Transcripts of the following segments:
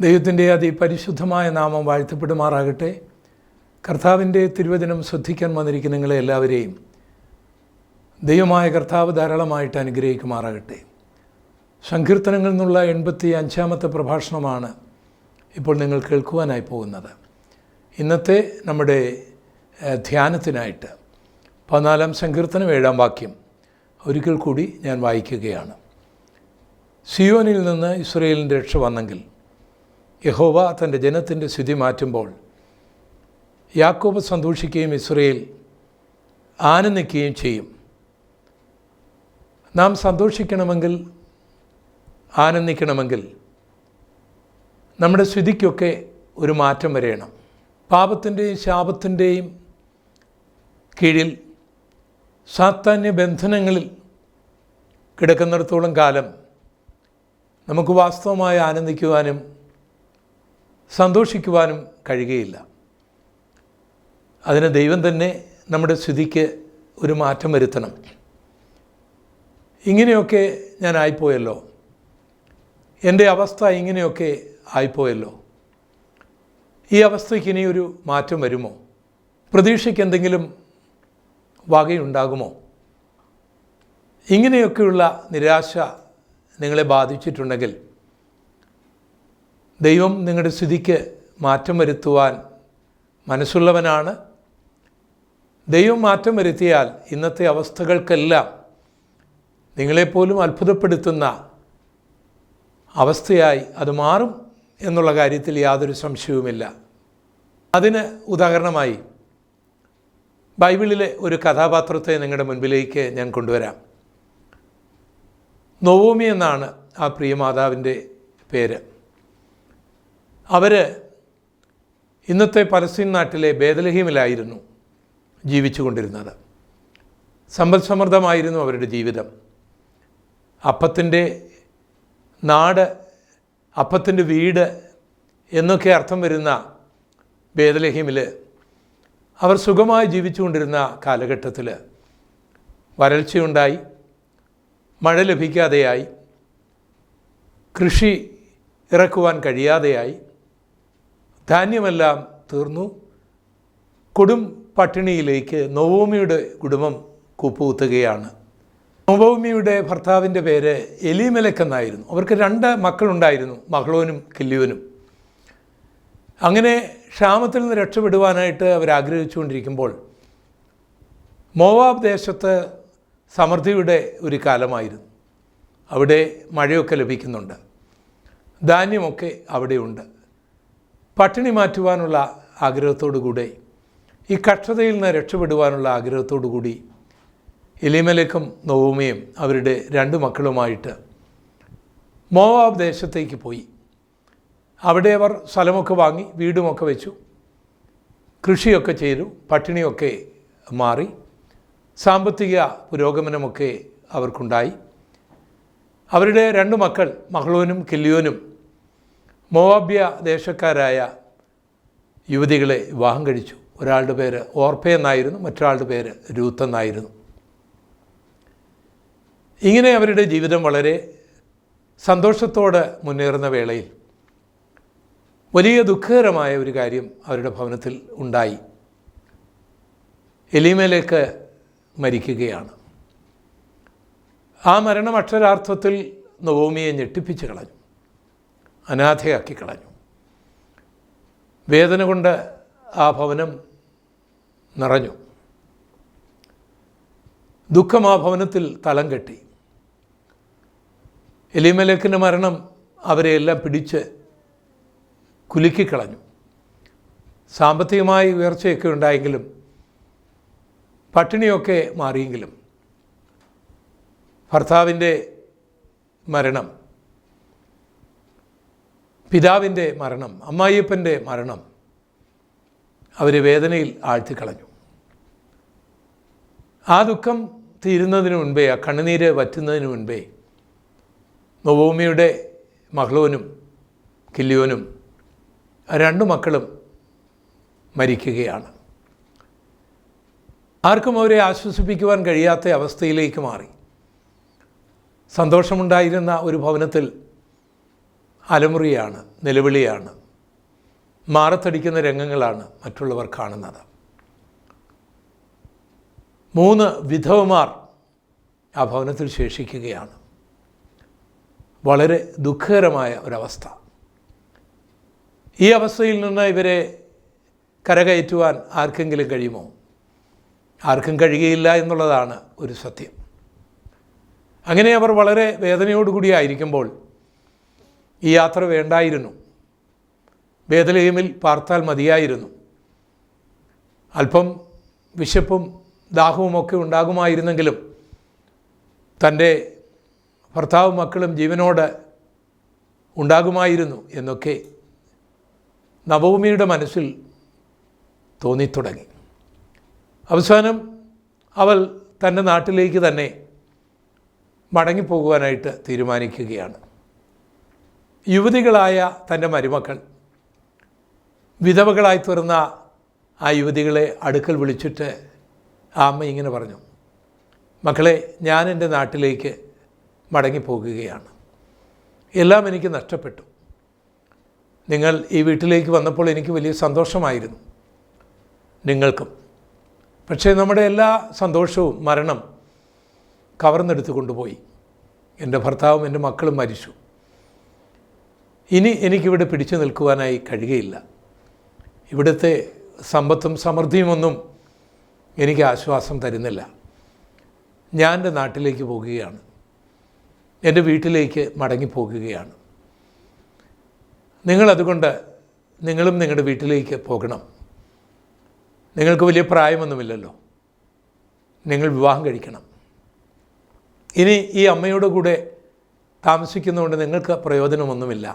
ദൈവത്തിൻ്റെ അതിപരിശുദ്ധമായ നാമം വാഴ്ത്തപ്പെടുമാറാകട്ടെ. കർത്താവിൻ്റെ തിരുവചനം ശ്രദ്ധിക്കാൻ വന്നിരിക്കുന്ന നിങ്ങളെ എല്ലാവരെയും ദൈവമായ കർത്താവ് ധാരാളമായിട്ട് അനുഗ്രഹിക്കുമാറാകട്ടെ. സങ്കീർത്തനങ്ങളിൽ നിന്നുള്ള 85-ാമത്തെ പ്രഭാഷണമാണ് ഇപ്പോൾ നിങ്ങൾ കേൾക്കുവാനായി പോകുന്നത്. ഇന്നത്തെ നമ്മുടെ ധ്യാനത്തിനായിട്ട് 14-ാം സങ്കീർത്തനം 7-ാം വാക്യം ഒരിക്കൽ കൂടി ഞാൻ വായിക്കുകയാണ്. സിയോനിൽ നിന്ന് ഇസ്രായേലിൻ്റെ രക്ഷ വന്നെങ്കിൽ, യഹോവ തൻ്റെ ജനത്തിൻ്റെ സ്ഥിതി മാറ്റുമ്പോൾ യാക്കോബ് സന്തോഷിക്കുകയും ഇസ്രായേൽ ആനന്ദിക്കുകയും ചെയ്യും. നാം സന്തോഷിക്കണമെങ്കിൽ, ആനന്ദിക്കണമെങ്കിൽ നമ്മുടെ സ്ഥിതിക്കൊക്കെ ഒരു മാറ്റം വരേണം. പാപത്തിൻ്റെയും ശാപത്തിൻ്റെയും കീഴിൽ സാത്താന്യ ബന്ധനങ്ങളിൽ കിടക്കുന്നിടത്തോളം കാലം നമുക്ക് വാസ്തവമായി ആനന്ദിക്കുവാനും സന്തോഷിക്കുവാനും കഴിയുകയില്ല. അതിന് ദൈവം തന്നെ നമ്മുടെ സ്ഥിതിക്ക് ഒരു മാറ്റം വരുത്തണം. ഇങ്ങനെയൊക്കെ ഞാൻ ആയിപ്പോയല്ലോ, എൻ്റെ അവസ്ഥ ഇങ്ങനെയൊക്കെ ആയിപ്പോയല്ലോ, ഈ അവസ്ഥയ്ക്ക് ഇനിയൊരു മാറ്റം വരുമോ? പ്രതീക്ഷയ്ക്ക് എന്തെങ്കിലും വകയുണ്ടാകുമോ? ഇങ്ങനെയൊക്കെയുള്ള നിരാശ നിങ്ങളെ ബാധിച്ചിട്ടുണ്ടെങ്കിൽ ദൈവം നിങ്ങളുടെ സ്ഥിതിക്ക് മാറ്റം വരുത്തുവാൻ മനസ്സുള്ളവനാണ്. ദൈവം മാറ്റം വരുത്തിയാൽ ഇന്നത്തെ അവസ്ഥകൾക്കെല്ലാം നിങ്ങളെപ്പോലും അത്ഭുതപ്പെടുത്തുന്ന അവസ്ഥയായി അത് മാറും എന്നുള്ള കാര്യത്തിൽ യാതൊരു സംശയവുമില്ല. അതിന് ഉദാഹരണമായി ബൈബിളിലെ ഒരു കഥാപാത്രത്തെ നിങ്ങളുടെ മുൻപിലേക്ക് ഞാൻ കൊണ്ടുവരാം. നൊവോമി എന്നാണ് ആ പ്രിയമാതാവിൻ്റെ പേര്. അവർ ഇന്നത്തെ പലസ്തീൻ നാട്ടിലെ ബേത്ലഹേമിലായിരുന്നു ജീവിച്ചു കൊണ്ടിരുന്നത്. സമ്പൽ സമൃദ്ധമായിരുന്നു അവരുടെ ജീവിതം. അപ്പത്തിൻ്റെ നാട്, അപ്പത്തിൻ്റെ വീട് എന്നൊക്കെ അർത്ഥം വരുന്ന ബേത്ലഹേമിൽ അവർ സുഖമായി ജീവിച്ചു കൊണ്ടിരുന്ന കാലഘട്ടത്തിൽ വരൾച്ചയുണ്ടായി, മഴ ലഭിക്കാതെയായി, കൃഷി ഇറക്കുവാൻ കഴിയാതെയായി, ധാന്യമെല്ലാം തീർന്നു. കൊടും പട്ടിണിയിലേക്ക് നൊവോമിയുടെ കുടുംബം കൂപ്പുകുത്തുകയാണ്. നൊവോമിയുടെ ഭർത്താവിൻ്റെ പേര് എലീമേലെക്ക് എന്നായിരുന്നു. അവർക്ക് 2 മക്കളുണ്ടായിരുന്നു, മഹ്ലോനും കില്യോനും. അങ്ങനെ ക്ഷാമത്തിൽ നിന്ന് രക്ഷപ്പെടുവാനായിട്ട് അവരാഗ്രഹിച്ചുകൊണ്ടിരിക്കുമ്പോൾ മോവാബ് ദേശത്ത് സമൃദ്ധിയുടെ ഒരു കാലമായിരുന്നു. അവിടെ മഴയൊക്കെ ലഭിക്കുന്നുണ്ട്, ധാന്യമൊക്കെ അവിടെയുണ്ട്. പട്ടിണി മാറ്റുവാനുള്ള ആഗ്രഹത്തോടു കൂടെ, ഈ കഷ്ടതയിൽ നിന്ന് രക്ഷപ്പെടുവാനുള്ള ആഗ്രഹത്തോടു കൂടി എലീമേലെക്കും നൊവോമിയും അവരുടെ 2 മക്കളുമായിട്ട് മോവാബ് ദേശത്തേക്ക് പോയി. അവിടെ അവർ സ്ഥലമൊക്കെ വാങ്ങി, വീടുമൊക്കെ വെച്ചു, കൃഷിയൊക്കെ ചെയ്തു, പട്ടിണിയൊക്കെ മാറി, സാമ്പത്തിക പുരോഗമനമൊക്കെ അവർക്കുണ്ടായി. അവരുടെ 2 മക്കൾ മഹ്ലോനും കില്യോനും മോവാബ്യ ദേശക്കാരായ യുവതികളെ വിവാഹം കഴിച്ചു. ഒരാളുടെ പേര് ഓർപ്പ എന്നായിരുന്നു, മറ്റൊരാളുടെ പേര് രൂത്ത് എന്നായിരുന്നു. ഇങ്ങനെ അവരുടെ ജീവിതം വളരെ സന്തോഷത്തോടെ മുന്നേറുന്ന വേളയിൽ വലിയ ദുഃഖകരമായ ഒരു കാര്യം അവരുടെ ഭവനത്തിൽ ഉണ്ടായി. എലീമേലെക്ക് മരിക്കുകയാണ്. ആ മരണം അക്ഷരാർത്ഥത്തിൽ നൊവോമിയെ ഞെട്ടിപ്പിച്ച് കളഞ്ഞു, അനാഥയാക്കി കളഞ്ഞു. വേദന കൊണ്ട് ആ ഭവനം നിറഞ്ഞു. ദുഃഖം ആ ഭവനത്തിൽ തളം കെട്ടി. എലീമേലെക്കിൻ്റെ മരണം അവരെയെല്ലാം പിടിച്ച് കുലുക്കിക്കളഞ്ഞു. സാമ്പത്തികമായി ഉയർച്ചയൊക്കെ ഉണ്ടായെങ്കിലും, പട്ടിണിയൊക്കെ മാറിയെങ്കിലും, ഭർത്താവിൻ്റെ മരണം, പിതാവിൻ്റെ മരണം, അമ്മായിയപ്പൻ്റെ മരണം അവരെ വേദനയിൽ ആഴ്ത്തിക്കളഞ്ഞു. ആ ദുഃഖം തീരുന്നതിന് മുൻപേ, ആ കണ്ണുനീര് വറ്റുന്നതിന് മുൻപേ നൊവോമിയുടെ മഹ്ലോനും കില്യോനും 2 മക്കളും മരിക്കുകയാണ്. ആർക്കും അവരെ ആശ്വസിപ്പിക്കുവാൻ കഴിയാത്ത അവസ്ഥയിലേക്ക് മാറി. സന്തോഷമുണ്ടായിരുന്ന ഒരു ഭവനത്തിൽ അലമുറിയാണ്, നിലവിളിയാണ്, മാറത്തടിക്കുന്ന രംഗങ്ങളാണ് മറ്റുള്ളവർ കാണുന്നത്. 3 വിധവമാർ ആ ഭവനത്തിൽ ശേഷിക്കുകയാണ്. വളരെ ദുഃഖകരമായ ഒരവസ്ഥ. ഈ അവസ്ഥയിൽ നിന്ന് ഇവരെ കരകയറ്റുവാൻ ആർക്കെങ്കിലും കഴിയുമോ? ആർക്കും കഴിയുകയില്ല എന്നുള്ളതാണ് ഒരു സത്യം. അങ്ങനെ അവർ വളരെ വേദനയോടുകൂടി ആയിരിക്കുമ്പോൾ ഈ യാത്ര വേണ്ടായിരുന്നു, ബേത്ലഹേമിൽ പാർത്താൽ മതിയായിരുന്നു, അല്പം വിശപ്പും ദാഹവുമൊക്കെ ഉണ്ടാകുമായിരുന്നെങ്കിലും തൻ്റെ ഭർത്താവും മക്കളും ജീവനോട് ഉണ്ടാകുമായിരുന്നു എന്നൊക്കെ നവോമിയുടെ മനസ്സിൽ തോന്നിത്തുടങ്ങി. അവസാനം അവൾ തൻ്റെ നാട്ടിലേക്ക് തന്നെ മടങ്ങിപ്പോകുവാനായിട്ട് തീരുമാനിക്കുകയാണ്. യുവതികളായ തൻ്റെ മരുമക്കൾ, വിധവകളായി തീർന്ന ആ യുവതികളെ അടുക്കൽ വിളിച്ചിട്ട് ആ അമ്മ ഇങ്ങനെ പറഞ്ഞു, മക്കളെ, ഞാൻ എൻ്റെ നാട്ടിലേക്ക് മടങ്ങിപ്പോകുകയാണ്. എല്ലാം എനിക്ക് നഷ്ടപ്പെട്ടു. നിങ്ങൾ ഈ വീട്ടിലേക്ക് വന്നപ്പോൾ എനിക്ക് വലിയ സന്തോഷമായിരുന്നു, നിങ്ങൾക്കും. പക്ഷേ നമ്മുടെ എല്ലാ സന്തോഷവും മരണം കവർന്നെടുത്ത് കൊണ്ടുപോയി. എൻ്റെ ഭർത്താവും എൻ്റെ മക്കളും മരിച്ചു. ഇനി എനിക്കിവിടെ പിടിച്ചു നിൽക്കുവാനായി കഴിയുകയില്ല. ഇവിടുത്തെ സമ്പത്തും സമൃദ്ധിയുമൊന്നും എനിക്ക് ആശ്വാസം തരുന്നില്ല. ഞാൻ എൻ്റെ നാട്ടിലേക്ക് പോകുകയാണ്, എൻ്റെ വീട്ടിലേക്ക് മടങ്ങിപ്പോകുകയാണ്. നിങ്ങളതുകൊണ്ട് നിങ്ങളും നിങ്ങളുടെ വീട്ടിലേക്ക് പോകണം. നിങ്ങൾക്ക് വലിയ പ്രായമൊന്നുമില്ലല്ലോ, നിങ്ങൾ വിവാഹം കഴിക്കണം. ഇനി ഈ അമ്മയുടെ കൂടെ താമസിക്കുന്നതുകൊണ്ട് നിങ്ങൾക്ക് പ്രയോജനമൊന്നുമില്ല.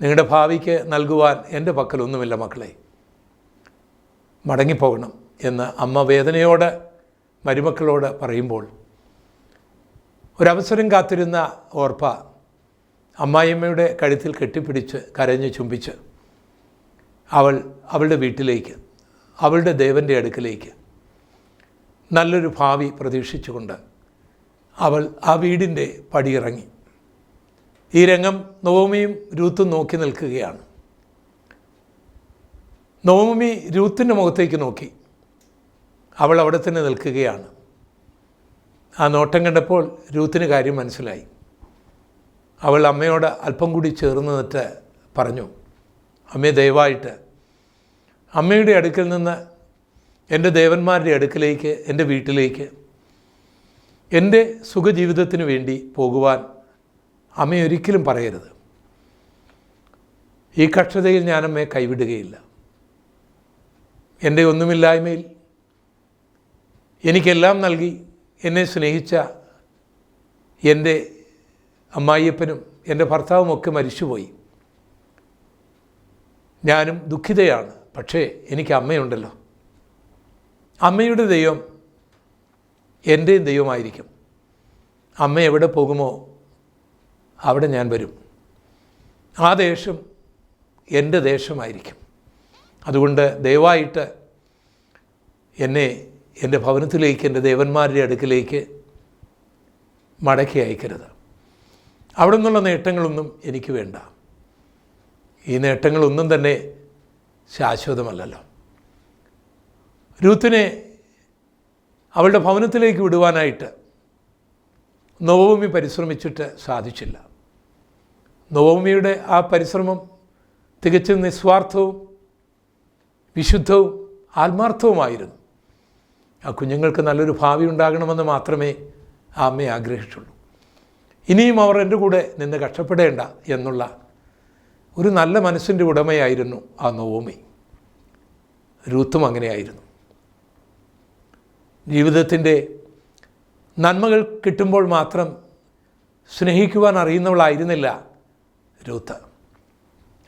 നിങ്ങളുടെ ഭാവിക്ക് നൽകുവാൻ എൻ്റെ പക്കലൊന്നുമില്ല മക്കളെ, മടങ്ങിപ്പോകണം എന്ന് അമ്മ വേദനയോട് മരുമക്കളോട് പറയുമ്പോൾ ഒരവസരം കാത്തിരുന്ന ഓർപ്പ അമ്മായിയമ്മയുടെ കഴുത്തിൽ കെട്ടിപ്പിടിച്ച് കരഞ്ഞ് ചുംബിച്ച് അവളുടെ വീട്ടിലേക്ക്, അവളുടെ ദേവൻ്റെ അടുക്കിലേക്ക് നല്ലൊരു ഭാവി പ്രതീക്ഷിച്ചുകൊണ്ട് അവൾ ആ വീടിൻ്റെ പടിയിറങ്ങി. ഈ രംഗം നവോമിയും രൂത്തും നോക്കി നിൽക്കുകയാണ്. നവോമി രൂത്തിൻ്റെ മുഖത്തേക്ക് നോക്കി. അവൾ അവിടെ തന്നെ നിൽക്കുകയാണ്. ആ നോട്ടം കണ്ടപ്പോൾ രൂത്തിന് കാര്യം മനസ്സിലായി. അവൾ അമ്മയോട് അല്പം കൂടി ചേർന്ന് നിന്നിട്ട് പറഞ്ഞു, അമ്മേ, ദയവായിട്ട് അമ്മയുടെ അടുക്കൽ നിന്ന് എൻ്റെ ദേവന്മാരുടെ അടുക്കിലേക്ക്, എൻ്റെ വീട്ടിലേക്ക്, എൻ്റെ സുഖജീവിതത്തിന് വേണ്ടി പോകുവാൻ അമ്മയെ ഒരിക്കലും പറയരുത്. ഈ കഷ്ടതയിൽ ഞാനമ്മയെ കൈവിടുകയില്ല. എൻ്റെ ഒന്നുമില്ലായ്മയിൽ എനിക്കെല്ലാം നൽകി എന്നെ സ്നേഹിച്ച എൻ്റെ അമ്മായിയപ്പനും എൻ്റെ ഭർത്താവുമൊക്കെ മരിച്ചുപോയി. ഞാനും ദുഃഖിതയാണ്. പക്ഷേ എനിക്ക് അമ്മയുണ്ടല്ലോ. അമ്മയുടെ ദൈവം എൻ്റെയും ദൈവമായിരിക്കും. അമ്മ എവിടെ പോകുമോ അവിടെ ഞാൻ വരും. ആ ദേശം എൻ്റെ ദേശമായിരിക്കും. അതുകൊണ്ട് ദയവായിട്ട് എന്നെ എൻ്റെ ഭവനത്തിലേക്ക്, എൻ്റെ ദേവന്മാരുടെ അടുക്കിലേക്ക് മടക്കി അയക്കരുത്. അവിടെ നിന്നുള്ള നേട്ടങ്ങളൊന്നും എനിക്ക് വേണ്ട. ഈ നേട്ടങ്ങളൊന്നും തന്നെ ശാശ്വതമല്ലല്ലോ. രൂത്തിനെ അവളുടെ ഭവനത്തിലേക്ക് വിടുവാനായിട്ട് നവോമി പരിശ്രമിച്ചിട്ട് സാധിച്ചില്ല. നവോമിയുടെ ആ പരിശ്രമം തികച്ചും നിസ്വാർത്ഥവും വിശുദ്ധവും ആത്മാർത്ഥവുമായിരുന്നു. ആ കുഞ്ഞുങ്ങൾക്ക് നല്ലൊരു ഭാവി ഉണ്ടാകണമെന്ന് മാത്രമേ ആ അമ്മയെ ആഗ്രഹിച്ചുള്ളൂ. ഇനിയും അവർ എൻ്റെ കൂടെ നിന്ന് കഷ്ടപ്പെടേണ്ട എന്നുള്ള ഒരു നല്ല മനസ്സിൻ്റെ ഉടമയായിരുന്നു ആ നവോമി. രൂത്തും അങ്ങനെയായിരുന്നു. ജീവിതത്തിൻ്റെ നന്മകൾ കിട്ടുമ്പോൾ മാത്രം സ്നേഹിക്കുവാൻ അറിയുന്നവളായിരുന്നില്ല രൂത്ത്.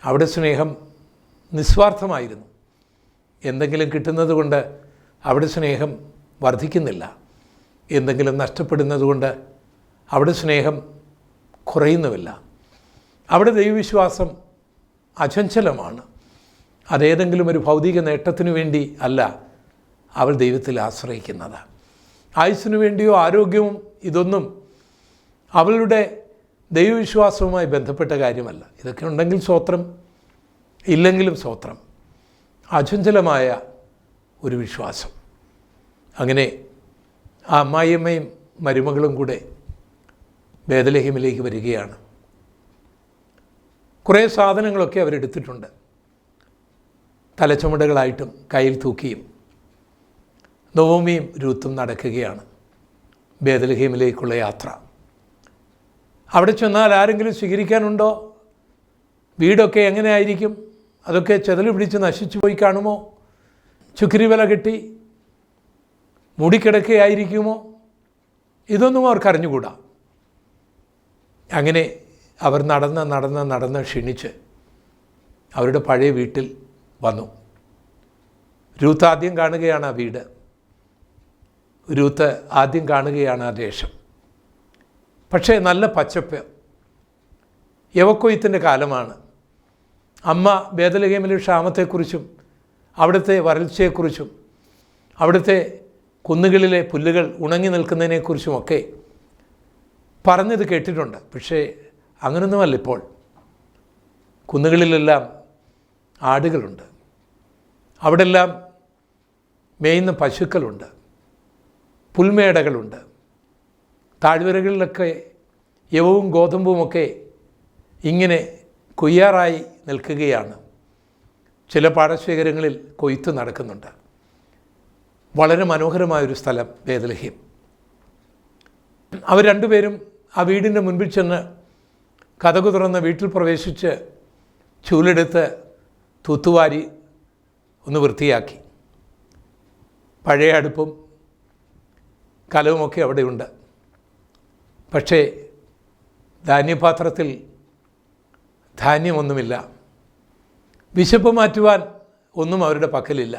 അവിടെ സ്നേഹം നിസ്വാർത്ഥമായിരുന്നു. എന്തെങ്കിലും കിട്ടുന്നത് കൊണ്ട് അവിടെ സ്നേഹം വർദ്ധിക്കുന്നില്ല. എന്തെങ്കിലും നഷ്ടപ്പെടുന്നത് കൊണ്ട് അവിടെ സ്നേഹം കുറയുന്നുമില്ല. അവിടെ ദൈവവിശ്വാസം അചഞ്ചലമാണ്. അതേതെങ്കിലും ഒരു ഭൗതിക നേട്ടത്തിനു വേണ്ടി അല്ല അവൾ ദൈവത്തിൽ ആശ്രയിക്കുന്നത്. ആയുസ്സിനു വേണ്ടിയോ ആരോഗ്യവും ഇതൊന്നും അവളുടെ ദൈവവിശ്വാസവുമായി ബന്ധപ്പെട്ട കാര്യമല്ല. ഇതൊക്കെ ഉണ്ടെങ്കിൽ സ്തോത്രം, ഇല്ലെങ്കിലും സ്തോത്രം. അചഞ്ചലമായ ഒരു വിശ്വാസം. അങ്ങനെ ആ അമ്മായിയമ്മയും മരുമകളും കൂടെ ബേത്ലഹേമിലേക്ക് വരികയാണ്. കുറേ സാധനങ്ങളൊക്കെ അവരെടുത്തിട്ടുണ്ട്. തലച്ചുമടുകളായിട്ടും കയ്യിൽ തൂക്കിയും നൊവോമിയും രൂത്തും നടക്കുകയാണ് ബേത്ലഹേമിലേക്കുള്ള യാത്ര. അവിടെ ചെന്നാൽ ആരെങ്കിലും സ്വീകരിക്കാനുണ്ടോ? വീടൊക്കെ എങ്ങനെയായിരിക്കും? അതൊക്കെ ചെതല് പിടിച്ച് നശിച്ചു പോയി കാണുമോ? ചുക്കിരി വില കെട്ടി മൂടിക്കിടക്കുകയായിരിക്കുമോ? ഇതൊന്നും അവർക്ക് അറിഞ്ഞുകൂടാ. അങ്ങനെ അവർ നടന്ന് ക്ഷീണിച്ച് അവരുടെ പഴയ വീട്ടിൽ വന്നു. രൂത്ത് ആദ്യം കാണുകയാണ് ആ വീട്. രൂത്ത് ആദ്യം കാണുകയാണ് ആ ദേശം. പക്ഷേ നല്ല പച്ചപ്പ്, യവക്കൊയ്ത്തിൻ്റെ കാലമാണ്. അമ്മ ബേത്ലഹേമിലെ ക്ഷാമത്തെക്കുറിച്ചും അവിടുത്തെ വരൾച്ചയെക്കുറിച്ചും അവിടുത്തെ കുന്നുകളിലെ പുല്ലുകൾ ഉണങ്ങി നിൽക്കുന്നതിനെക്കുറിച്ചുമൊക്കെ പറഞ്ഞത് കേട്ടിട്ടുണ്ട്. പക്ഷേ അങ്ങനൊന്നുമല്ല ഇപ്പോൾ. കുന്നുകളിലെല്ലാം ആടുകളുണ്ട്, അവിടെല്ലാം മേയുന്ന പശുക്കളുണ്ട്, പുൽമേടകളുണ്ട്. താഴ്വരകളിലൊക്കെ യവവും ഗോതമ്പുമൊക്കെ ഇങ്ങനെ കൊയ്യാറായി നിൽക്കുകയാണ്. ചില പാടശേഖരങ്ങളിൽ കൊയ്ത്ത് നടക്കുന്നുണ്ട്. വളരെ മനോഹരമായൊരു സ്ഥലം ബേത്ലഹേം. അവർ രണ്ടുപേരും ആ വീടിൻ്റെ മുൻപിൽ ചെന്ന് കതകു തുറന്ന് വീട്ടിൽ പ്രവേശിച്ച് ചൂലെടുത്ത് തൂത്തുവാരി ഒന്ന് വൃത്തിയാക്കി. പഴയ അടുപ്പും കലവുമൊക്കെ അവിടെയുണ്ട്. പക്ഷേ ധാന്യപാത്രത്തിൽ ധാന്യമൊന്നുമില്ല. വിശപ്പ് മാറ്റുവാൻ ഒന്നും അവരുടെ പക്കലില്ല.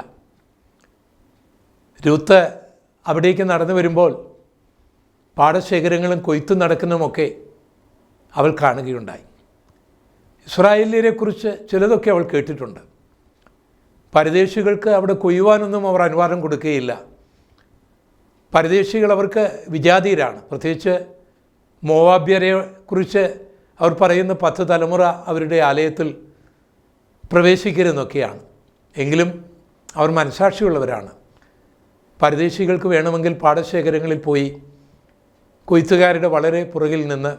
രൂത്ത് അവിടേക്ക് നടന്നു വരുമ്പോൾ പാടശേഖരങ്ങളും കൊയ്ത്തു നടക്കുന്നതുമൊക്കെ അവൾ കാണുകയുണ്ടായി. ഇസ്രായേലിയരെക്കുറിച്ച് ചിലതൊക്കെ അവൾ കേട്ടിട്ടുണ്ട്. പരദേശികൾക്ക് അവിടെ കൊയ്യുവാനൊന്നും അവർ അനുവാദം കൊടുക്കുകയില്ല. പരദേശികൾ അവർക്ക് വിജാതീയരാണ്. പ്രത്യേകിച്ച് മോവാബ്യരെ കുറിച്ച് അവർ പറയുന്ന 10 തലമുറ അവരുടെ ആലയത്തിൽ പ്രവേശിക്കരുതെന്നൊക്കെയാണ്. എങ്കിലും അവർ മനസാക്ഷിയുള്ളവരാണ്. പരദേശികൾക്ക് വേണമെങ്കിൽ പാടശേഖരങ്ങളിൽ പോയി കൊയ്ത്തുകാരുടെ വളരെ പുറകിൽ നിന്ന്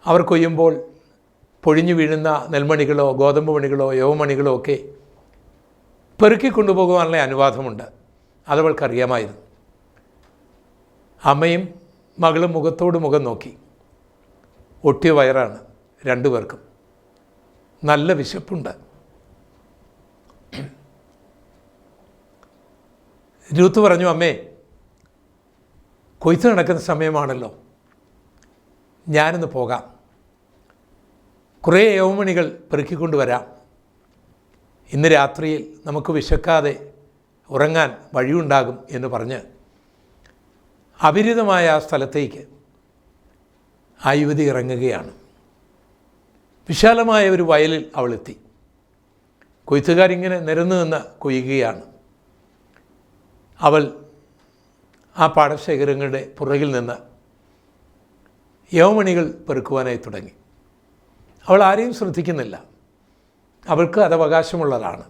അവർ കൊയ്യുമ്പോൾ പൊഴിഞ്ഞു വീഴുന്ന നെൽമണികളോ ഗോതമ്പ് മണികളോ യവമണികളോ ഒക്കെ പെറുക്കിക്കൊണ്ടുപോകുവാനുള്ള അനുവാദമുണ്ട്. അതവൾക്കറിയാമായിരുന്നു. അമ്മയും മകളും മുഖത്തോട് മുഖം നോക്കി. ഒട്ടിയ വയറാണ് രണ്ടുപേർക്കും. നല്ല വിശപ്പുണ്ട്. രൂത്ത് പറഞ്ഞു, അമ്മേ, കൊയ്ത്ത് നടക്കുന്ന സമയമാണല്ലോ, ഞാനിന്ന് പോകാം, കുറേ യവമണികൾ പെറുക്കിക്കൊണ്ടുവരാം. ഇന്ന് രാത്രിയിൽ നമുക്ക് വിശക്കാതെ ഉറങ്ങാൻ വഴിയുണ്ടാകും എന്ന് പറഞ്ഞ് അപരിചിതമായ ആ സ്ഥലത്തേക്ക് ആ യുവതി ഇറങ്ങുകയാണ്. വിശാലമായ ഒരു വയലിൽ അവളെത്തി. കൊയ്ത്തുകാരിങ്ങനെ നിരന്നു നിന്ന് കൊയ്യുകയാണ്. അവൾ ആ പാടശേഖരങ്ങളുടെ പുറകിൽ നിന്ന് യവമണികൾ പെറുക്കുവാനായി തുടങ്ങി. അവൾ ആരെയും ശ്രദ്ധിക്കുന്നില്ല. അവൾക്ക് അത് അവകാശമുള്ളതാണ്.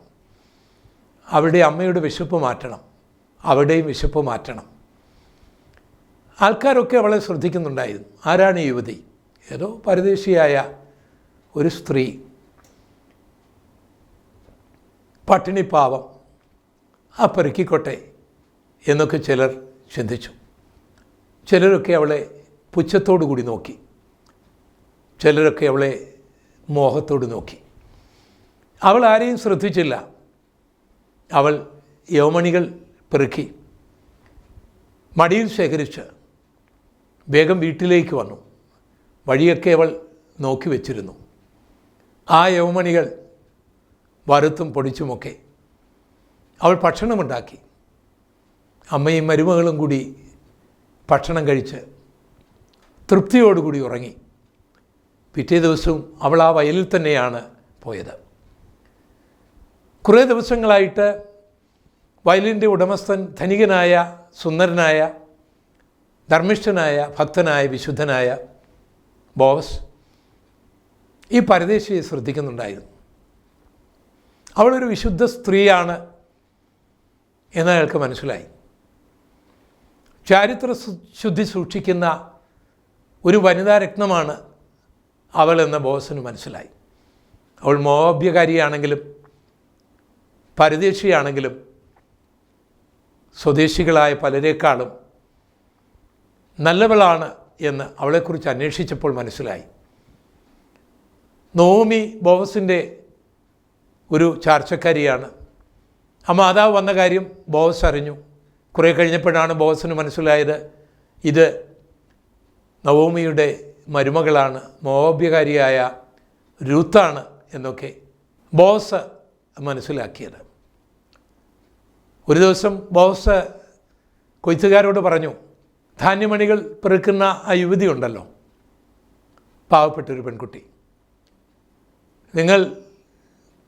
അവളുടെ അമ്മയുടെ വിശപ്പ് മാറ്റണം, അവരുടെയും വിശപ്പ് മാറ്റണം. ആൾക്കാരൊക്കെ അവളെ ശ്രദ്ധിക്കുന്നുണ്ടായിരുന്നു. ആരാണ് ഈ യുവതി? ഏതോ പരദേശിയായ ഒരു സ്ത്രീ, പട്ടിണിപ്പാവം, ആ പെറുക്കിക്കോട്ടെ എന്നൊക്കെ ചിലർ ചിന്തിച്ചു. ചിലരൊക്കെ അവളെ പുച്ഛത്തോടു കൂടി നോക്കി. ചിലരൊക്കെ അവളെ മോഹത്തോട് നോക്കി. അവൾ ആരെയും ശ്രദ്ധിച്ചില്ല. അവൾ യവമണികൾ പെറുക്കി മടിയിൽ ശേഖരിച്ച് വേഗം വീട്ടിലേക്ക് വന്നു. വഴിയൊക്കെ അവൾ നോക്കി വച്ചിരുന്നു. ആ യവമണികൾ വറുത്തും പൊടിച്ചുമൊക്കെ അവൾ ഭക്ഷണമുണ്ടാക്കി. അമ്മയും മരുമകളും കൂടി ഭക്ഷണം കഴിച്ച് തൃപ്തിയോടുകൂടി ഉറങ്ങി. പിറ്റേ ദിവസവും അവൾ ആ വയലിൽ തന്നെയാണ് പോയത്. കുറേ ദിവസങ്ങളായിട്ട് വയലിൻ്റെ ഉടമസ്ഥൻ ധനികനായ സുന്ദരനായ ധർമ്മിഷ്ഠനായ ഭക്തനായ വിശുദ്ധനായ ബോവസ് ഈ പരദേശിയെ ശ്രദ്ധിക്കുന്നുണ്ടായിരുന്നു. അവളൊരു വിശുദ്ധ സ്ത്രീയാണ് എന്ന് അയാൾക്ക് മനസ്സിലായി. ചാരിത്ര ശുദ്ധി സൂക്ഷിക്കുന്ന ഒരു വനിതാ രത്നമാണ് അവൾ എന്ന് ബോവസിന് മനസ്സിലായി. അവൾ മോവാബ്യകാരിയാണെങ്കിലും പരദേശിയാണെങ്കിലും സ്വദേശികളായ പലരേക്കാളും നല്ലവളാണ് എന്ന് അവളെക്കുറിച്ച് അന്വേഷിച്ചപ്പോൾ മനസ്സിലായി. നൊവോമി ബോവസിൻ്റെ ഒരു ചാർച്ചക്കാരിയാണ്. ആ മാതാവ് വന്ന കാര്യം ബോവസ് അറിഞ്ഞു. കുറേ കഴിഞ്ഞപ്പോഴാണ് ബോവസിന് മനസ്സിലായത് ഇത് നൊവോമിയുടെ മരുമകളാണ്, മോവാബ്യകാരിയായ രൂത്താണ് എന്നൊക്കെ ബോവസ് മനസ്സിലാക്കിയത്. ഒരു ദിവസം ബോവസ് കൊയ്ത്തുകാരോട് പറഞ്ഞു, ധാന്യമണികൾ പെറുക്കുന്ന ആ യുവതി ഉണ്ടല്ലോ, പാവപ്പെട്ടൊരു പെൺകുട്ടി, നിങ്ങൾ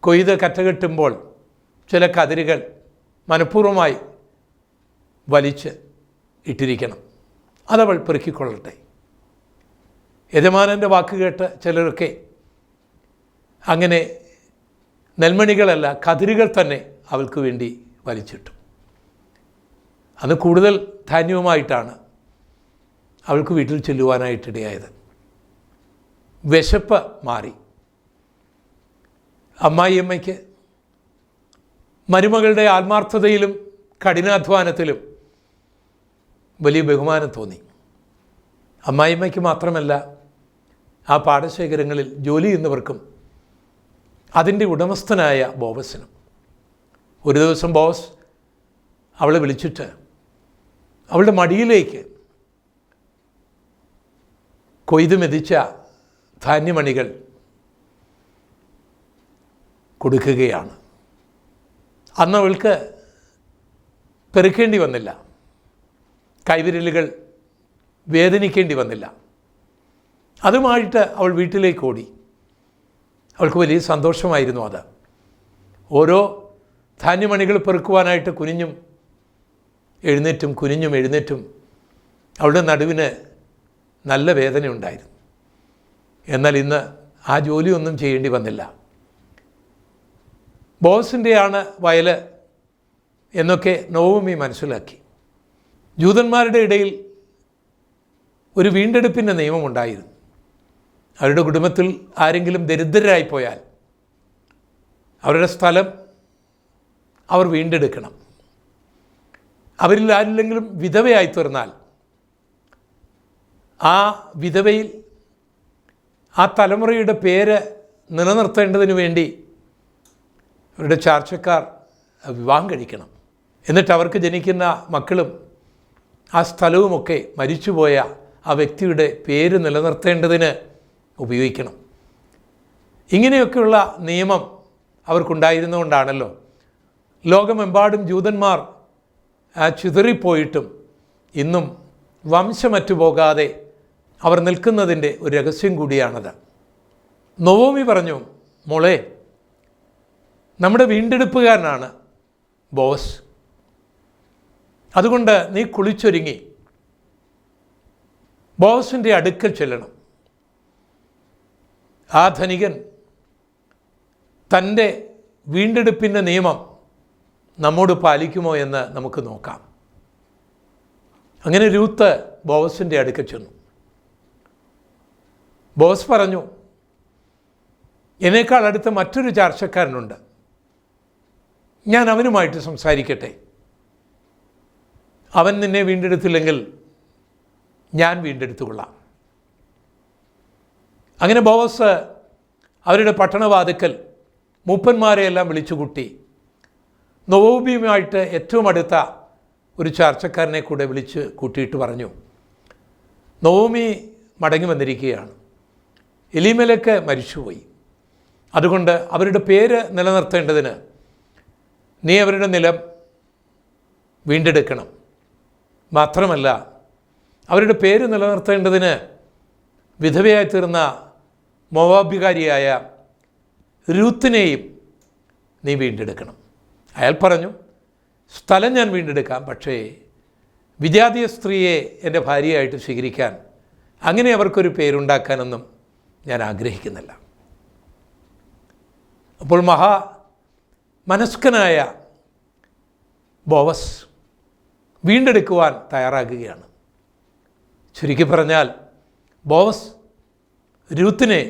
കൊയ്ത് കറ്റകെട്ടുമ്പോൾ ചില കതിരുകൾ മനഃപൂർവ്വമായി വലിച്ച് ഇട്ടിരിക്കണം, അതവൾ പെറുക്കിക്കൊള്ളട്ടെ. യജമാനൻ്റെ വാക്ക് കേട്ട് ചിലരൊക്കെ അങ്ങനെ നെൽമണികളല്ല കതിരുകൾ തന്നെ അവൾക്ക് വേണ്ടി വലിച്ചിട്ടു. അത് കൂടുതൽ ധാന്യവുമായിട്ടാണ് അവൾക്ക് വീട്ടിൽ ചെല്ലുവാനായിട്ടിടയായത്. വിശപ്പ് മാറി. അമ്മായിയമ്മയ്ക്ക് മരുമകളുടെ ആത്മാർത്ഥതയിലും കഠിനാധ്വാനത്തിലും വലിയ ബഹുമാനം തോന്നി. അമ്മായിയമ്മയ്ക്ക് മാത്രമല്ല, ആ പാടശേഖരങ്ങളിൽ ജോലി ചെയ്യുന്നവർക്കും അതിൻ്റെ ഉടമസ്ഥനായ ബോവസിനും. ഒരു ദിവസം ബോസ് അവളെ വിളിച്ചിട്ട് അവളുടെ മടിയിലേക്ക് കൊയ്ത് മെതിച്ച ധാന്യമണികൾ കൊടുക്കുകയാണ്. അന്ന് അവൾക്ക് പെറുക്കേണ്ടി വന്നില്ല, കൈവിരലുകൾ വേദനിക്കേണ്ടി വന്നില്ല. അതുമായിട്ട് അവൾ വീട്ടിലേക്ക് ഓടി. അവൾക്ക് വലിയ സന്തോഷമായിരുന്നു അത്. ഓരോ ധാന്യമണികൾ പെറുക്കുവാനായിട്ട് കുനിഞ്ഞും എഴുന്നേറ്റും അവളുടെ നടുവിന് നല്ല വേദനയുണ്ടായിരുന്നു. എന്നാൽ ഇന്ന് ആ ജോലിയൊന്നും ചെയ്യേണ്ടി വന്നില്ല. ബോസിൻ്റെയാണ് വയൽ എന്നൊക്കെ നൊവോമി മനസ്സിലാക്കി. ജൂതന്മാരുടെ ഇടയിൽ ഒരു വീണ്ടെടുപ്പിൻ്റെ നിയമമുണ്ടായിരുന്നു. അവരുടെ കുടുംബത്തിൽ ആരെങ്കിലും ദരിദ്രരായിപ്പോയാൽ അവരുടെ സ്ഥലം അവർ വീണ്ടെടുക്കണം. അവരിൽ ആരില്ലെങ്കിലും വിധവയായി തീർന്നാൽ ആ വിധവയിൽ ആ തലമുറയുടെ പേര് നിലനിർത്തേണ്ടതിന് വേണ്ടി അവരുടെ ചാർച്ചക്കാർ വിവാഹം കഴിക്കണം. എന്നിട്ട് അവർക്ക് ജനിക്കുന്ന മക്കളും ആ സ്ഥലവുമൊക്കെ മരിച്ചുപോയ ആ വ്യക്തിയുടെ പേര് നിലനിർത്തേണ്ടതിന് ഉപയോഗിക്കണം. ഇങ്ങനെയൊക്കെയുള്ള നിയമം അവർക്കുണ്ടായിരുന്നുകൊണ്ടാണല്ലോ ലോകമെമ്പാടും ജൂതന്മാർ ചിതറിപ്പോയിട്ടും ഇന്നും വംശമറ്റു പോകാതെ അവർ നിൽക്കുന്നതിൻ്റെ ഒരു രഹസ്യം കൂടിയാണത്. നൊവോമി പറഞ്ഞു, മോളെ, നമ്മുടെ വീണ്ടെടുപ്പുകാരനാണ് ബോസ്. അതുകൊണ്ട് നീ കുളിച്ചൊരുങ്ങി ബോസിൻ്റെ അടുക്കൽ ചെല്ലണം. ആ ധനികൻ തൻ്റെ വീണ്ടെടുപ്പിൻ്റെ നിയമം നമ്മോട് പാലിക്കുമോ എന്ന് നമുക്ക് നോക്കാം. അങ്ങനെ രൂത്ത് ബോസിൻ്റെ അടുക്കൽ ചെന്നു. ബോസ് പറഞ്ഞു, എന്നേക്കാൾ അടുത്ത് മറ്റൊരു ചാർച്ചക്കാരനുണ്ട്, ഞാൻ അവനുമായിട്ട് സംസാരിക്കട്ടെ. അവൻ നിന്നെ വീണ്ടെടുത്തില്ലെങ്കിൽ ഞാൻ വീണ്ടെടുത്തുകൊള്ളാം. അങ്ങനെ ബോവസ് അവരുടെ പട്ടണവാതിക്കൽ മൂപ്പന്മാരെയെല്ലാം വിളിച്ചുകൂട്ടി. നൊവോമിയുമായിട്ട് ഏറ്റവും അടുത്ത ഒരു ചാർച്ചക്കാരനെ കൂടെ വിളിച്ച് കൂട്ടിയിട്ട് പറഞ്ഞു, നൊവോമി മടങ്ങി വന്നിരിക്കുകയാണ്. എലീമേലെക്ക് മരിച്ചുപോയി. അതുകൊണ്ട് അവരുടെ പേര് നിലനിർത്തേണ്ടതിന് നീ അവരുടെ നിലം വീണ്ടെടുക്കണം. മാത്രമല്ല, അവരുടെ പേര് നിലനിർത്തേണ്ടതിന് വിധവയായി തീർന്ന മോവാബ്യകാരിയായ രൂത്തിനെയും നീ വീണ്ടെടുക്കണം. അയാൾ പറഞ്ഞു, സ്ഥലം ഞാൻ വീണ്ടെടുക്കാം, പക്ഷേ വിജാതീയ സ്ത്രീയെ എൻ്റെ ഭാര്യയായിട്ട് സ്വീകരിക്കാൻ അങ്ങനെ അവർക്കൊരു പേരുണ്ടാക്കാനൊന്നും ഞാൻ ആഗ്രഹിക്കുന്നില്ല. അപ്പോൾ മനസ്കനായ ബോവസ് വീണ്ടെടുക്കുവാൻ തയ്യാറാകുകയാണ്. ചുരുക്കി പറഞ്ഞാൽ ബോവസ് രൂത്തിനെ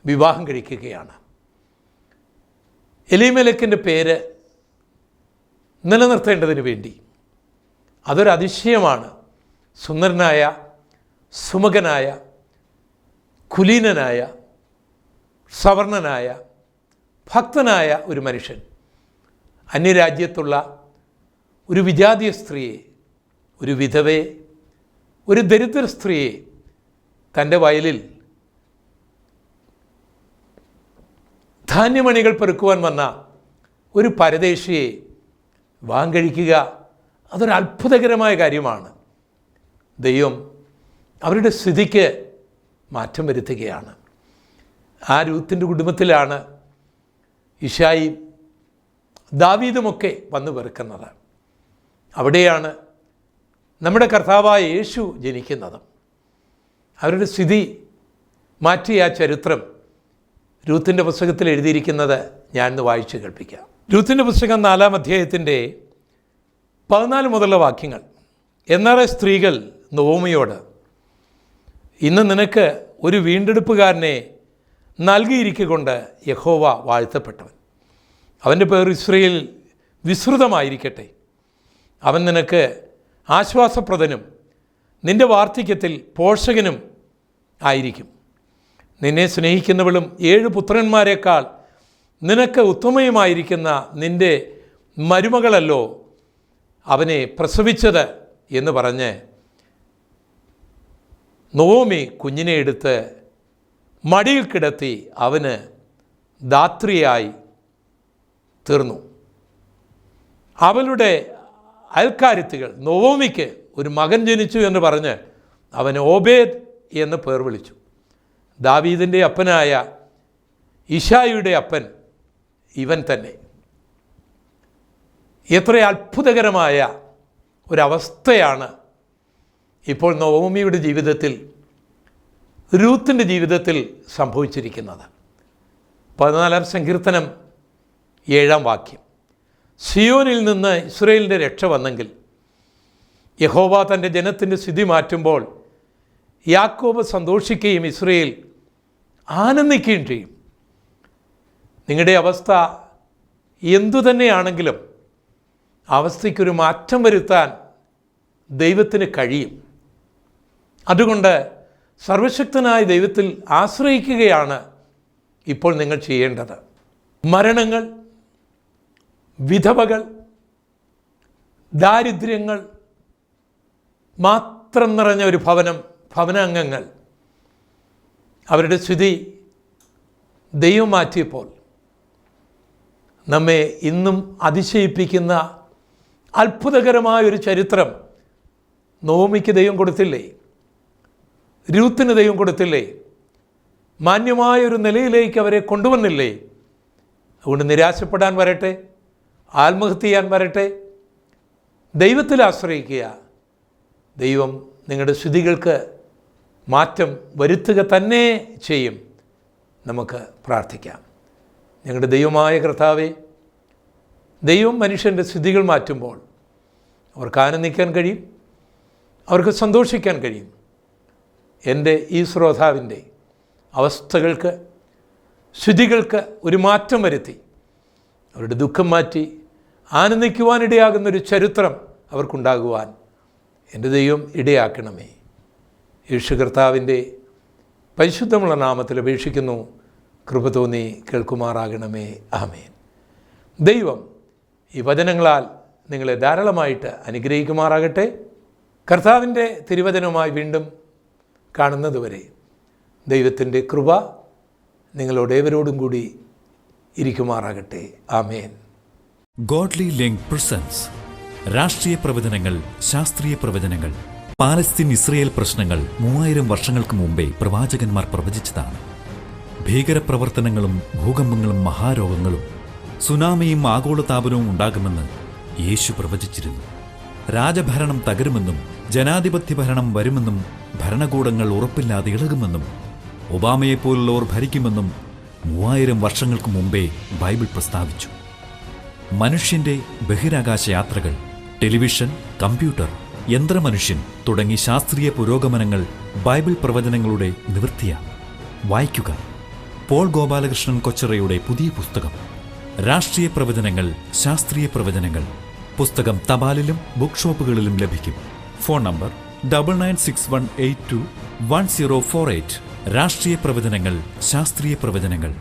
വിവാഹം കഴിക്കുകയാണ്. എലീമേലെക്കിൻ്റെ പേര് നിലനിർത്തേണ്ടതിന് വേണ്ടി അതൊരു അതിശയമാണ്. സുന്ദരനായ, സുമുഖനായ, കുലീനനായ, സവർണനായ, ഭക്തനായ ഒരു മനുഷ്യൻ അന്യരാജ്യത്തുള്ള ഒരു വിജാതീയ സ്ത്രീയെ, ഒരു വിധവയെ, ഒരു ദരിദ്ര സ്ത്രീയെ തൻ്റെ വയലിൽ ധാന്യമണികൾ പെറുക്കുവാൻ വന്ന ഒരു പരദേശിയെ വിവാഹം കഴിക്കുക, അതൊരു അത്ഭുതകരമായ കാര്യമാണ്. ദൈവം അവരുടെ സ്ഥിതിക്ക് മാറ്റം വരുത്തുകയാണ്. ആ രൂത്തിൻ്റെ കുടുംബത്തിലാണ് ഇശായിയും ദാവീദുമൊക്കെ വന്നു പെറുക്കുന്നത്. അവിടെയാണ് നമ്മുടെ കർത്താവായ യേശു ജനിക്കുന്നത്. അവരുടെ സ്ഥിതി മാറ്റിയ ആ ചരിത്രം രൂത്തിൻ്റെ പുസ്തകത്തിൽ എഴുതിയിരിക്കുന്നത് ഞാൻ ഇന്ന് വായിച്ച് കേൾപ്പിക്കാം. രൂത്തിൻ്റെ പുസ്തകം 4-ാം അധ്യായത്തിൻ്റെ 14 മുതലുള്ള വാക്യങ്ങൾ. എന്നാൽ സ്ത്രീകൾ നൊവോമിയോട്, ഇന്ന് നിനക്ക് ഒരു വീണ്ടെടുപ്പുകാരനെ നൽകിയിരിക്കൊണ്ട് യഹോവ വാഴ്ത്തപ്പെട്ടവൻ. അവൻ്റെ പേർ ഇസ്രയേൽ വിസ്തൃതമായിരിക്കട്ടെ. അവൻ നിനക്ക് ആശ്വാസപ്രദനും നിൻ്റെ വാർദ്ധക്യത്തിൽ പോഷകനും ആയിരിക്കും. നിന്നെ സ്നേഹിക്കുന്നവളും 7 പുത്രന്മാരെക്കാൾ നിനക്ക് ഉത്തമയുമായിരിക്കുന്ന നിൻ്റെ മരുമകളല്ലോ അവനെ പ്രസവിച്ചത് എന്ന് പറഞ്ഞ് നൊവോമി കുഞ്ഞിനെ എടുത്ത് മടിയിൽ കിടത്തി അവന് ധാത്രിയായി തീർന്നു. അവളുടെ അയൽക്കാരത്തികൾ നൊവോമിക്ക് ഒരു മകൻ ജനിച്ചു എന്ന് പറഞ്ഞ് അവന് ഓബേദ് എന്ന് പേർ വിളിച്ചു. ദാവീദിൻ്റെ അപ്പനായ ഇശായിയുടെ അപ്പൻ ഇവൻ തന്നെ. എത്ര അത്ഭുതകരമായ ഒരവസ്ഥയാണ് ഇപ്പോൾ നൊവോമിയുടെ ജീവിതത്തിൽ, രൂത്തിൻ്റെ ജീവിതത്തിൽ സംഭവിച്ചിരിക്കുന്നത്. 14-ാം സങ്കീർത്തനം 7-ാം വാക്യം. സിയോനിൽ നിന്ന് ഇസ്രായേലിൻ്റെ രക്ഷ വന്നെങ്കിൽ, യഹോവ തൻ്റെ ജനത്തിൻ്റെ സ്ഥിതി മാറ്റുമ്പോൾ യാക്കോബ് സന്തോഷിക്കുകയും ഇസ്രായേൽ ആനന്ദിക്കുകയും ചെയ്യും. നിങ്ങളുടെ അവസ്ഥ എന്തു തന്നെയാണെങ്കിലും അവസ്ഥയ്ക്കൊരു മാറ്റം വരുത്താൻ ദൈവത്തിന് കഴിയും. അതുകൊണ്ട് സർവശക്തനായ ദൈവത്തിൽ ആശ്രയിക്കുകയാണ് ഇപ്പോൾ നിങ്ങൾ ചെയ്യേണ്ടത്. മരണങ്ങൾ, വിധവകൾ, ദാരിദ്ര്യങ്ങൾ മാത്രം നിറഞ്ഞ ഒരു ഭവനാംഗങ്ങൾ, അവരുടെ സ്ഥിതി ദൈവം മാറ്റിയപ്പോൾ നമ്മെ ഇന്നും അതിശയിപ്പിക്കുന്ന അത്ഭുതകരമായൊരു ചരിത്രം നൊവോമിക്ക് ദൈവം കൊടുത്തില്ലേ? രൂത്തിന് ദൈവം കൊടുത്തില്ലേ? മാന്യമായൊരു നിലയിലേക്ക് അവരെ കൊണ്ടുവന്നില്ലേ? അതുകൊണ്ട് നിരാശപ്പെടാൻ വരട്ടെ, ആത്മഹത്യ ചെയ്യാൻ വരട്ടെ, ദൈവത്തിൽ ആശ്രയിക്കുക. ദൈവം നിങ്ങളുടെ സ്ഥിതികൾക്ക് മാറ്റം വരുത്തുക തന്നെ ചെയ്യും. നമുക്ക് പ്രാർത്ഥിക്കാം. ഞങ്ങളുടെ ദൈവമായ കർത്താവേ, ദൈവം മനുഷ്യൻ്റെ സ്ഥിതികൾ മാറ്റുമ്പോൾ അവർക്ക് ആനന്ദിക്കാൻ കഴിയും, അവർക്ക് സന്തോഷിക്കാൻ കഴിയും. എൻ്റെ ഈ ശ്രോതാവിൻ്റെ അവസ്ഥകൾക്ക്, സ്ഥിതികൾക്ക് ഒരു മാറ്റം വരുത്തി അവരുടെ ദുഃഖം മാറ്റി ആനന്ദിക്കുവാനിടയാകുന്നൊരു ചരിത്രം അവർക്കുണ്ടാകുവാൻ എൻ്റെ ദൈവം ഇടയാക്കണമേ. യേശു കർത്താവിൻ്റെ പരിശുദ്ധമുള്ള നാമത്തിൽ അപേക്ഷിക്കുന്നു. കൃപ തോന്നി കേൾക്കുമാറാകണമേ. ആമേൻ. ദൈവം ഈ വചനങ്ങളാൽ നിങ്ങളെ ധാരാളമായിട്ട് അനുഗ്രഹിക്കുമാറാകട്ടെ. കർത്താവിൻ്റെ തിരുവചനവുമായി വീണ്ടും കാണുന്നതുവരെ ദൈവത്തിൻ്റെ കൃപ നിങ്ങളോടേവരോടും കൂടി ഇരിക്കുമാറാകട്ടെ. ആമേൻ. ഗോഡ്ലി ലിങ്ക് പ്രസൻസ് രാഷ്ട്രീയ പ്രവചനങ്ങൾ, ശാസ്ത്രീയ പ്രവചനങ്ങൾ. പാലസ്തീൻ ഇസ്രയേൽ പ്രശ്നങ്ങൾ 3000 വർഷങ്ങൾക്ക് മുമ്പേ പ്രവാചകന്മാർ പ്രവചിച്ചതാണ്. ഭീകരപ്രവർത്തനങ്ങളും ഭൂകമ്പങ്ങളും മഹാരോഗങ്ങളും സുനാമിയും ആഗോളതാപനവും ഉണ്ടാകുമെന്ന് യേശു പ്രവചിച്ചിരുന്നു. രാജഭരണം തകരുമെന്നും ജനാധിപത്യ ഭരണം വരുമെന്നും ഭരണകൂടങ്ങൾ ഉറപ്പില്ലാതെ ഇളകുമെന്നും ഒബാമയെപ്പോലുള്ളവർ ഭരിക്കുമെന്നും 3000 വർഷങ്ങൾക്ക് മുമ്പേ ബൈബിൾ പ്രസ്താവിച്ചു. മനുഷ്യന്റെ ബഹിരാകാശ യാത്രകൾ, ടെലിവിഷൻ, കമ്പ്യൂട്ടർ, യന്ത്രമനുഷ്യൻ തുടങ്ങി ശാസ്ത്രീയ പുരോഗമനങ്ങൾ ബൈബിൾ പ്രവചനങ്ങളുടെ നിവൃത്തിയാണ്. വായിക്കുക പോൾ ഗോപാലകൃഷ്ണൻ കൊച്ചറയുടെ പുതിയ പുസ്തകം രാഷ്ട്രീയ പ്രവചനങ്ങൾ, ശാസ്ത്രീയ പ്രവചനങ്ങൾ. പുസ്തകം തപാലിലും ബുക്ക് ഷോപ്പുകളിലും ലഭിക്കും. Phone number 9961821048. രാഷ്ട്രീയ പ്രവചനങ്ങൾ, ശാസ്ത്രീയ പ്രവചനങ്ങൾ.